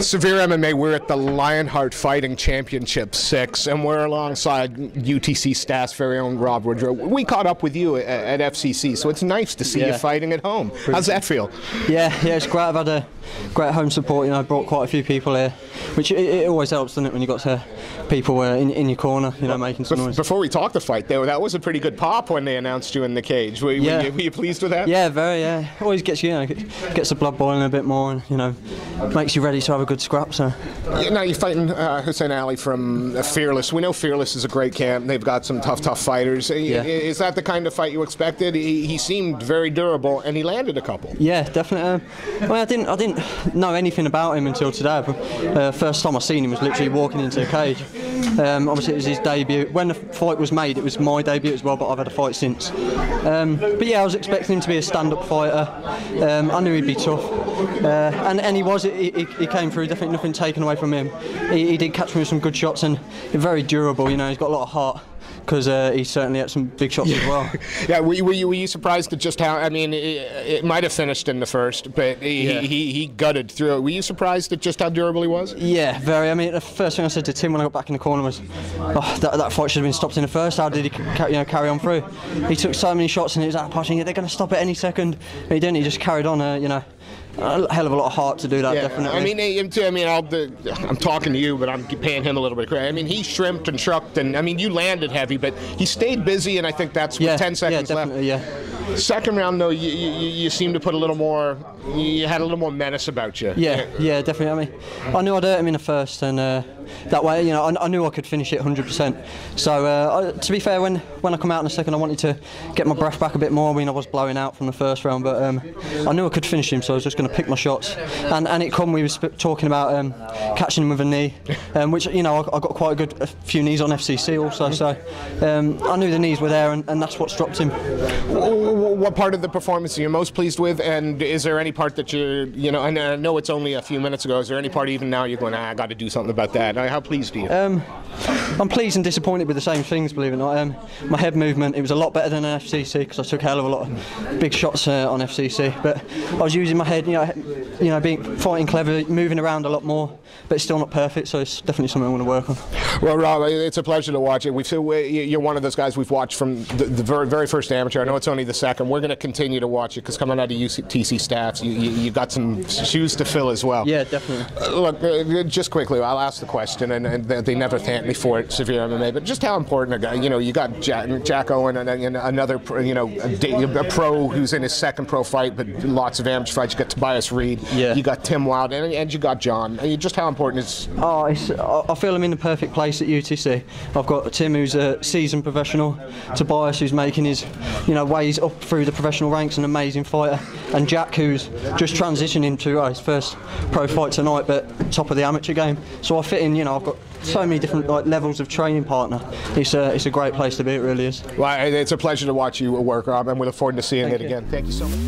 Severe MMA, we're at the Lionheart Fighting Championship 6, and we're alongside UTC staff's very own Rob Woodrow. We caught up with you at FCC, so it's nice to see you fighting at home. How's that feel? Yeah, it's great. I've had a great home support. You know, I brought quite a few people here, which it always helps, doesn't it, when you've got people in your corner, you know, making some noise. Before we talk the fight, though, that was a pretty good pop when they announced you in the cage. Were you pleased with that? Yeah, very. Yeah, always gets gets the blood boiling a bit more, and makes you ready to have a good scrap. So. Yeah, now you're fighting Hussein Ali from Fearless. We know Fearless is a great camp. They've got some tough fighters. Yeah. Is that the kind of fight you expected? He seemed very durable, and he landed a couple. Yeah, definitely. Well, I didn't know anything about him until today. First time I seen him was literally walking into the cage. Obviously, it was his debut. When the fight was made, it was my debut as well, but I've had a fight since. But yeah, I was expecting him to be a stand-up fighter. I knew he'd be tough, and he was. He came through. Definitely nothing taken away from him. He did catch me with some good shots, and very durable. You know, he's got a lot of heart. Because he certainly had some big shots as well. Yeah, were you surprised at just how? I mean, it might have finished in the first, but he gutted through it. Were you surprised at just how durable he was? Yeah, very. I mean, the first thing I said to Tim when I got back in the corner was, "Oh, that fight should have been stopped in the first. How did he carry on through? He took so many shots, and it was that passion. They're going to stop at any second. But he didn't. He just carried on. A hell of a lot of heart to do that, definitely. I'm talking to you, but I'm paying him a little bit of credit. I mean, he shrimped and shrucked, and I mean, you landed heavy, but he stayed busy, and I think that's with 10 seconds left. Yeah. Second round, though, you seemed to put a little more. You had a little more menace about you. Yeah, definitely. I mean, I knew I'd hurt him in the first, and that way, I knew I could finish it 100%. So, to be fair, when I come out in the second, I wanted to get my breath back a bit more. I mean, I was blowing out from the first round, but I knew I could finish him, so I was just going to pick my shots. And it come. We were talking about catching him with a knee, which I got quite a few knees on FCC also. So I knew the knees were there, and that's what stopped him. What part of the performance are you most pleased with, and is there any part that I know it's only a few minutes ago, is there any part even now you're going, I got to do something about that? How pleased are you? I'm pleased and disappointed with the same things, believe it or not. My head movement, it was a lot better than an FCC, because I took a hell of a lot of big shots on FCC, but I was using my head, fighting clever, moving around a lot more, but it's still not perfect, so it's definitely something I want to work on. Well, Rob, it's a pleasure to watch it. You're one of those guys we've watched from the very first amateur. I know it's only the second. We're going to continue to watch it, because coming out of UTC staffs, you got some shoes to fill as well. Yeah, definitely. Look, just quickly, I'll ask the question, and they never thank me for it, Severe MMA, but just how important a guy, you got Jack Owen and another, a pro who's in his second pro fight, but lots of amateur fights. You got Tobias Reed, you got Tim Wild, and you got John. Just how important is? I feel I'm in the perfect place at UTC. I've got Tim, who's a seasoned professional, Tobias, who's making his ways up through the professional ranks, an amazing fighter, and Jack, who's just transitioning to his first pro fight tonight, but top of the amateur game. So I fit in. I've got so many different levels of training partner. It's a great place to be. It really is. Well, it's a pleasure to watch you work, Rob, and we look forward to seeing it again. Thank you so much.